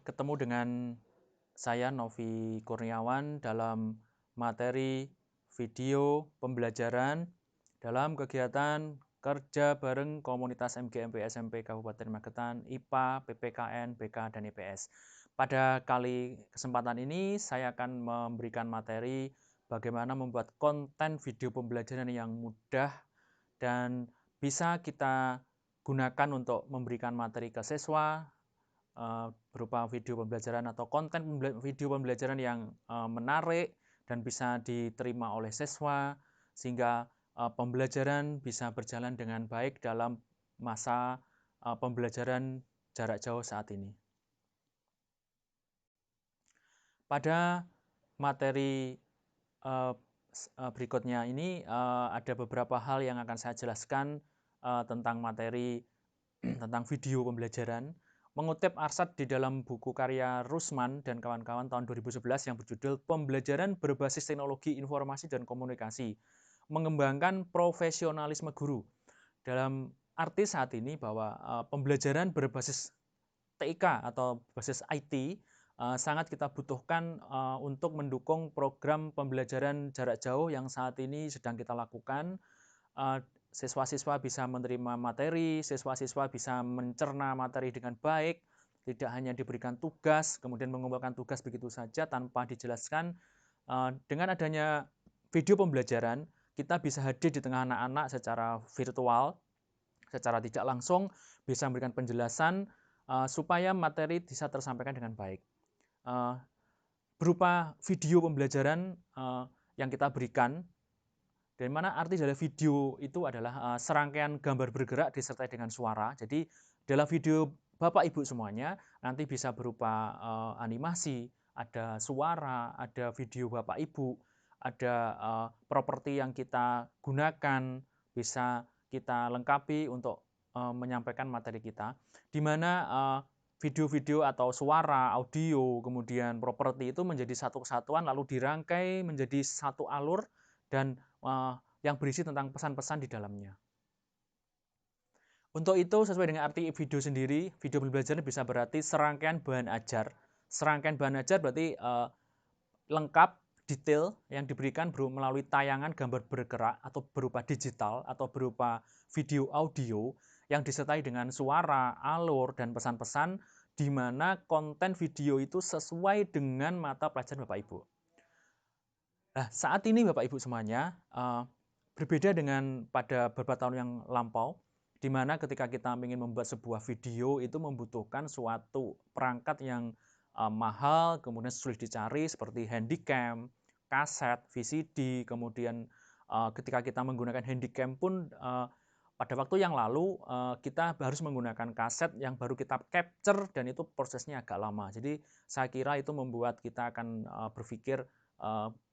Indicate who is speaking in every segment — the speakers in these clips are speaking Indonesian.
Speaker 1: Ketemu dengan saya Novi Kurniawan dalam materi video pembelajaran dalam kegiatan kerja bareng komunitas MGMP SMP Kabupaten Magetan, IPA, PPKN, BK, dan IPS. Pada kali kesempatan ini saya akan memberikan materi bagaimana membuat konten video pembelajaran yang mudah dan bisa kita gunakan untuk memberikan materi ke siswa berupa video pembelajaran atau konten video pembelajaran yang menarik dan bisa diterima oleh siswa sehingga pembelajaran bisa berjalan dengan baik dalam masa pembelajaran jarak jauh saat ini. Pada materi berikutnya ini ada beberapa hal yang akan saya jelaskan tentang materi tentang video pembelajaran, mengutip Arsat di dalam buku karya Rusman dan kawan-kawan tahun 2011 yang berjudul Pembelajaran Berbasis Teknologi Informasi dan Komunikasi, mengembangkan profesionalisme guru. Dalam arti saat ini bahwa pembelajaran berbasis TIK atau berbasis IT sangat kita butuhkan untuk mendukung program pembelajaran jarak jauh yang saat ini sedang kita lakukan. Siswa-siswa bisa menerima materi, siswa-siswa bisa mencerna materi dengan baik, tidak hanya diberikan tugas, kemudian mengumpulkan tugas begitu saja tanpa dijelaskan. Dengan adanya video pembelajaran, kita bisa hadir di tengah anak-anak secara virtual, secara tidak langsung, bisa memberikan penjelasan supaya materi bisa tersampaikan dengan baik. Berupa video pembelajaran yang kita berikan, dari mana arti dari video itu adalah serangkaian gambar bergerak disertai dengan suara. Jadi dalam video Bapak Ibu semuanya nanti bisa berupa animasi, ada suara, ada video Bapak Ibu, ada properti yang kita gunakan, bisa kita lengkapi untuk menyampaikan materi kita, di mana video-video atau suara, audio, kemudian properti itu menjadi satu kesatuan lalu dirangkai menjadi satu alur dan yang berisi tentang pesan-pesan di dalamnya. Untuk itu, sesuai dengan arti video sendiri, video pembelajaran bisa berarti serangkaian bahan ajar. Serangkaian bahan ajar berarti lengkap, detail yang diberikan melalui tayangan gambar bergerak atau berupa digital atau berupa video audio yang disertai dengan suara, alur, dan pesan-pesan di mana konten video itu sesuai dengan mata pelajaran Bapak Ibu. Nah, saat ini Bapak Ibu semuanya berbeda dengan pada beberapa tahun yang lampau, di mana ketika kita ingin membuat sebuah video itu membutuhkan suatu perangkat yang mahal, kemudian sulit dicari seperti handycam, kaset, VCD, kemudian ketika kita menggunakan handycam pun pada waktu yang lalu kita harus menggunakan kaset yang baru kita capture dan itu prosesnya agak lama. Jadi saya kira itu membuat kita akan berpikir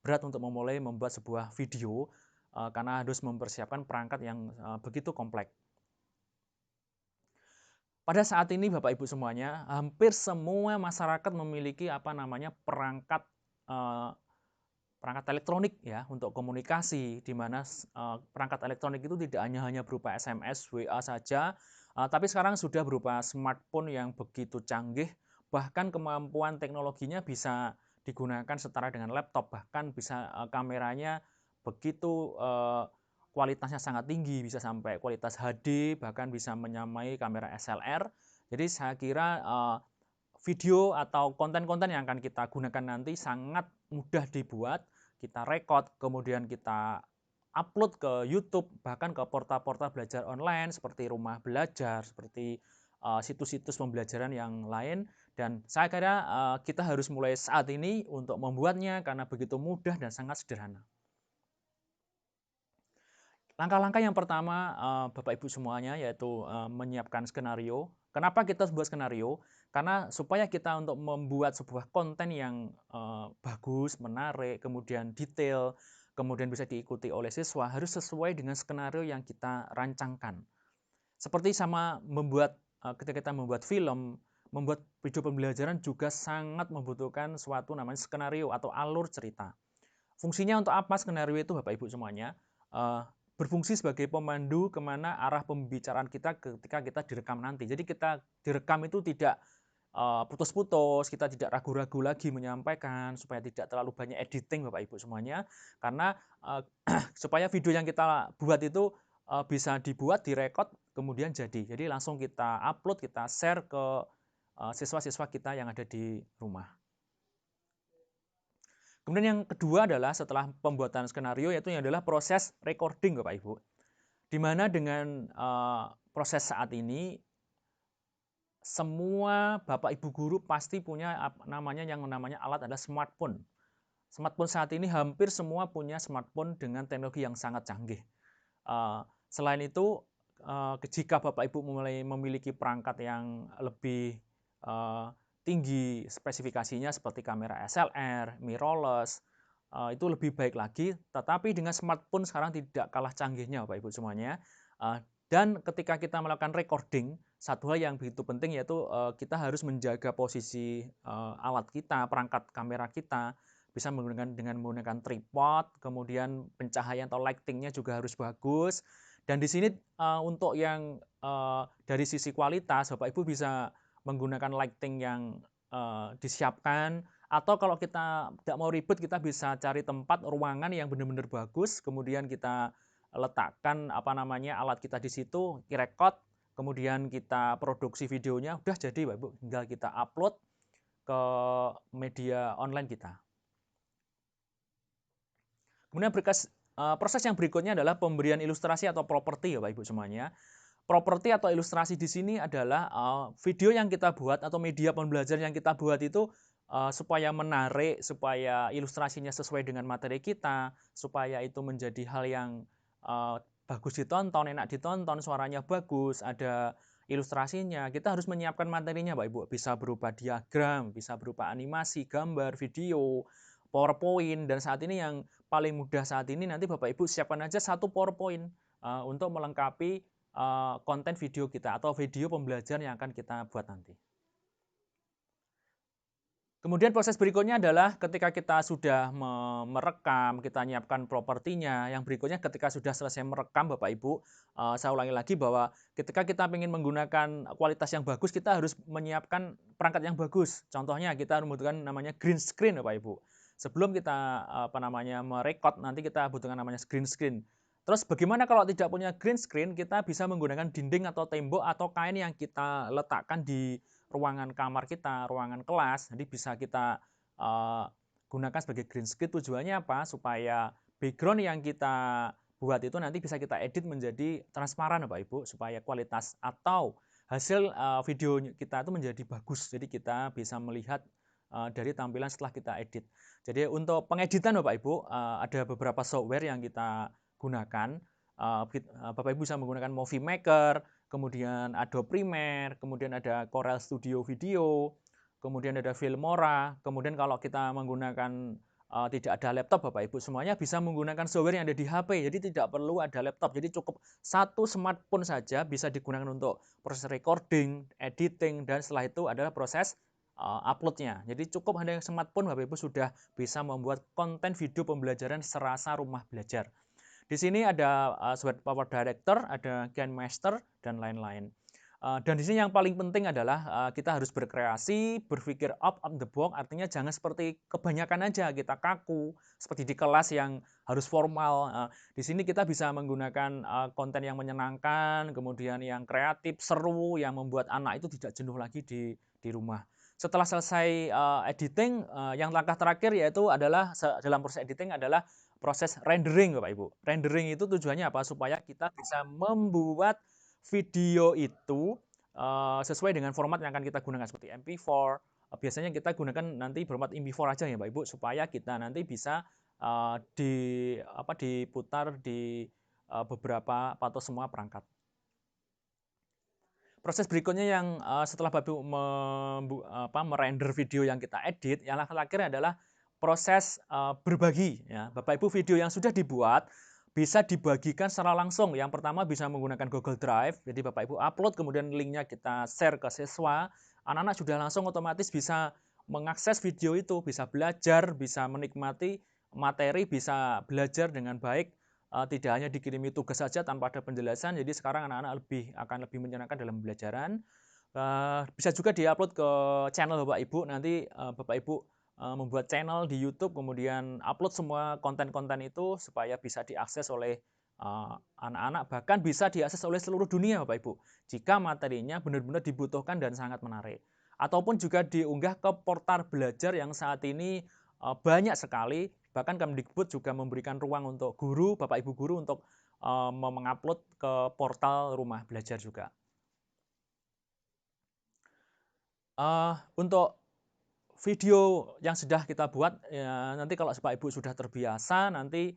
Speaker 1: berat untuk memulai membuat sebuah video karena harus mempersiapkan perangkat yang begitu kompleks. Pada saat ini Bapak Ibu semuanya, hampir semua masyarakat memiliki perangkat elektronik ya untuk komunikasi, di mana perangkat elektronik itu tidak hanya berupa SMS, WA saja, tapi sekarang sudah berupa smartphone yang begitu canggih, bahkan kemampuan teknologinya bisa digunakan setara dengan laptop, bahkan bisa kameranya begitu kualitasnya sangat tinggi, bisa sampai kualitas HD, bahkan bisa menyamai kamera SLR. Jadi saya kira video atau konten-konten yang akan kita gunakan nanti sangat mudah dibuat, kita record, kemudian kita upload ke YouTube, bahkan ke portal-portal belajar online seperti Rumah Belajar, seperti situs-situs pembelajaran yang lain. Dan saya kira kita harus mulai saat ini untuk membuatnya karena begitu mudah dan sangat sederhana. Langkah-langkah yang pertama Bapak Ibu semuanya yaitu menyiapkan skenario. Kenapa kita buat skenario? Karena supaya kita untuk membuat sebuah konten yang bagus, menarik, kemudian detail, kemudian bisa diikuti oleh siswa harus sesuai dengan skenario yang kita rancangkan. Seperti sama membuat ketika kita membuat film, membuat video pembelajaran juga sangat membutuhkan suatu namanya skenario atau alur cerita. Fungsinya untuk apa skenario itu Bapak Ibu semuanya? Berfungsi sebagai pemandu kemana arah pembicaraan kita ketika kita direkam nanti. Jadi kita direkam itu tidak putus-putus, kita tidak ragu-ragu lagi menyampaikan, supaya tidak terlalu banyak editing Bapak Ibu semuanya. Karena supaya video yang kita buat itu bisa dibuat, direkod, kemudian jadi. Jadi langsung kita upload, kita share ke siswa-siswa kita yang ada di rumah. Kemudian yang kedua adalah setelah pembuatan skenario, yaitu yang adalah proses recording Bapak Ibu. Di mana dengan proses saat ini, semua Bapak Ibu guru pasti punya yang namanya alat adalah smartphone. Smartphone saat ini hampir semua punya smartphone dengan teknologi yang sangat canggih. Selain itu, jika Bapak Ibu mulai memiliki perangkat yang lebih tinggi spesifikasinya seperti kamera SLR, mirrorless, itu lebih baik lagi. Tetapi dengan smartphone sekarang tidak kalah canggihnya Bapak Ibu semuanya. Dan ketika kita melakukan recording, satu hal yang begitu penting yaitu kita harus menjaga posisi alat kita, perangkat kamera kita, bisa menggunakan tripod, kemudian pencahayaan atau lighting-nya juga harus bagus. Dan di sini untuk yang dari sisi kualitas, Bapak Ibu bisa menggunakan lighting yang disiapkan, atau kalau kita tidak mau ribet, kita bisa cari tempat ruangan yang benar-benar bagus, kemudian kita letakkan alat kita di situ, direkod, kemudian kita produksi videonya, udah jadi Bapak Ibu, tinggal kita upload ke media online kita. Kemudian proses yang berikutnya adalah pemberian ilustrasi atau properti ya Bapak Ibu semuanya. Properti atau ilustrasi di sini adalah video yang kita buat atau media pembelajaran yang kita buat itu supaya menarik, supaya ilustrasinya sesuai dengan materi kita, supaya itu menjadi hal yang bagus ditonton, enak ditonton, suaranya bagus, ada ilustrasinya. Kita harus menyiapkan materinya Bapak Ibu. Bisa berupa diagram, bisa berupa animasi, gambar, video, PowerPoint, dan saat ini yang paling mudah saat ini nanti Bapak Ibu siapkan aja satu PowerPoint untuk melengkapi konten video kita atau video pembelajaran yang akan kita buat nanti. Kemudian proses berikutnya adalah ketika kita sudah merekam, kita nyiapkan propertinya. Yang berikutnya ketika sudah selesai merekam Bapak Ibu, saya ulangi lagi bahwa ketika kita ingin menggunakan kualitas yang bagus, kita harus menyiapkan perangkat yang bagus. Contohnya kita membutuhkan namanya green screen Bapak Ibu. Sebelum kita merekod, nanti kita butuhkan namanya green screen. Terus bagaimana kalau tidak punya green screen, kita bisa menggunakan dinding atau tembok atau kain yang kita letakkan di ruangan kamar kita, ruangan kelas. Jadi bisa kita gunakan sebagai green screen. Tujuannya apa? Supaya background yang kita buat itu nanti bisa kita edit menjadi transparan Bapak Ibu, supaya kualitas atau hasil video kita itu menjadi bagus. Jadi kita bisa melihat dari tampilan setelah kita edit. Jadi untuk pengeditan Bapak Ibu, ada beberapa software yang kita gunakan. Bapak Ibu bisa menggunakan Movie Maker, kemudian Adobe Premiere, kemudian ada Corel Studio Video, kemudian ada Filmora, kemudian kalau kita menggunakan tidak ada laptop Bapak Ibu semuanya bisa menggunakan software yang ada di HP, jadi tidak perlu ada laptop, jadi cukup satu smartphone saja bisa digunakan untuk proses recording, editing, dan setelah itu adalah proses uploadnya. Jadi cukup hanya smartphone Bapak Ibu sudah bisa membuat konten video pembelajaran serasa rumah belajar. Di sini ada software Power Director, ada KineMaster, dan lain-lain. Dan di sini yang paling penting adalah kita harus berkreasi, berpikir out of the box, artinya jangan seperti kebanyakan aja kita kaku, seperti di kelas yang harus formal. Di sini kita bisa menggunakan konten yang menyenangkan, kemudian yang kreatif, seru, yang membuat anak itu tidak jenuh lagi di rumah. Setelah selesai editing, yang langkah terakhir yaitu adalah dalam proses editing adalah proses rendering Bapak Ibu. Rendering itu tujuannya apa? Supaya kita bisa membuat video itu sesuai dengan format yang akan kita gunakan seperti MP4. Biasanya kita gunakan nanti format MP4 aja ya Bapak Ibu supaya kita nanti bisa diputar di beberapa atau semua perangkat. Proses berikutnya yang setelah Bapak Ibu merender video yang kita edit, yang terakhir adalah proses berbagi. Ya. Bapak Ibu video yang sudah dibuat bisa dibagikan secara langsung. Yang pertama bisa menggunakan Google Drive. Jadi Bapak Ibu upload, kemudian linknya kita share ke siswa. Anak-anak sudah langsung otomatis bisa mengakses video itu, bisa belajar, bisa menikmati materi, bisa belajar dengan baik. Tidak hanya dikirimi tugas saja tanpa ada penjelasan. Jadi sekarang anak-anak akan lebih menyenangkan dalam pembelajaran. Bisa juga diupload ke channel Bapak Ibu, nanti Bapak Ibu membuat channel di YouTube, kemudian upload semua konten-konten itu supaya bisa diakses oleh anak-anak, bahkan bisa diakses oleh seluruh dunia Bapak Ibu, jika materinya benar-benar dibutuhkan dan sangat menarik. Ataupun juga diunggah ke portal belajar yang saat ini banyak sekali, bahkan Kemdikbud juga memberikan ruang untuk guru, Bapak Ibu guru untuk mengupload ke portal rumah belajar juga. Untuk video yang sudah kita buat, ya, nanti kalau Bapak Ibu sudah terbiasa, nanti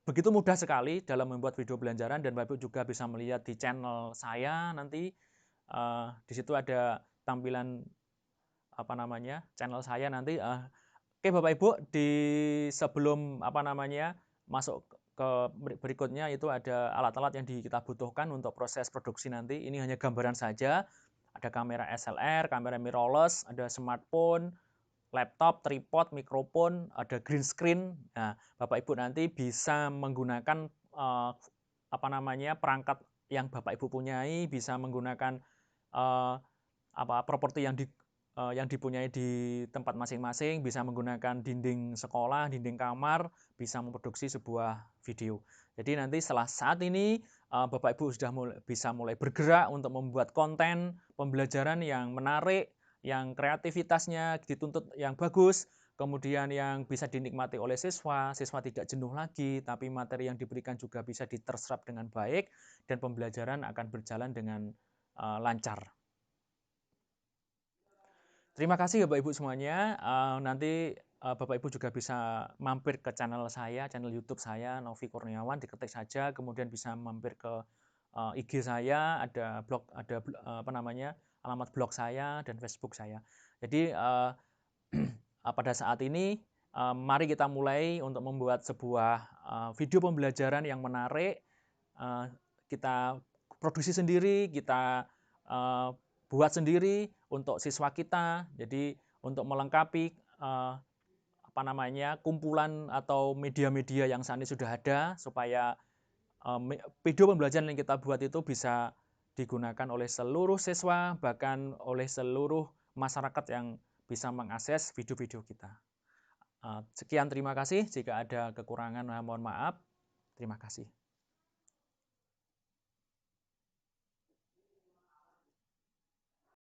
Speaker 1: begitu mudah sekali dalam membuat video pembelajaran, dan Bapak Ibu juga bisa melihat di channel saya nanti. Di situ ada tampilan channel saya nanti. Oke Bapak Ibu, di sebelum masuk ke berikutnya, itu ada alat-alat yang kita butuhkan untuk proses produksi nanti. Ini hanya gambaran saja. Ada kamera SLR, kamera mirrorless, ada smartphone, laptop, tripod, mikrofon, ada green screen. Nah, Bapak Ibu nanti bisa menggunakan perangkat yang Bapak Ibu punyai, bisa menggunakan properti yang dipunyai di tempat masing-masing, bisa menggunakan dinding sekolah, dinding kamar, bisa memproduksi sebuah video. Jadi nanti setelah saat ini Bapak Ibu sudah bisa mulai bergerak untuk membuat konten pembelajaran yang menarik, yang kreativitasnya dituntut yang bagus, kemudian yang bisa dinikmati oleh siswa tidak jenuh lagi, tapi materi yang diberikan juga bisa terserap dengan baik, dan pembelajaran akan berjalan dengan lancar. Terima kasih Bapak Ibu semuanya. Nanti Bapak Ibu juga bisa mampir ke channel saya, channel YouTube saya, Novi Kurniawan, diketik saja, kemudian bisa mampir ke IG saya, ada blog, ada alamat blog saya dan Facebook saya. Jadi pada saat ini mari kita mulai untuk membuat sebuah video pembelajaran yang menarik. Kita produksi sendiri, kita buat sendiri untuk siswa kita. Jadi untuk melengkapi kumpulan atau media-media yang saat ini sudah ada, supaya video pembelajaran yang kita buat itu bisa digunakan oleh seluruh siswa, bahkan oleh seluruh masyarakat yang bisa mengakses video-video kita. Sekian, terima kasih. Jika ada kekurangan, mohon maaf. Terima kasih.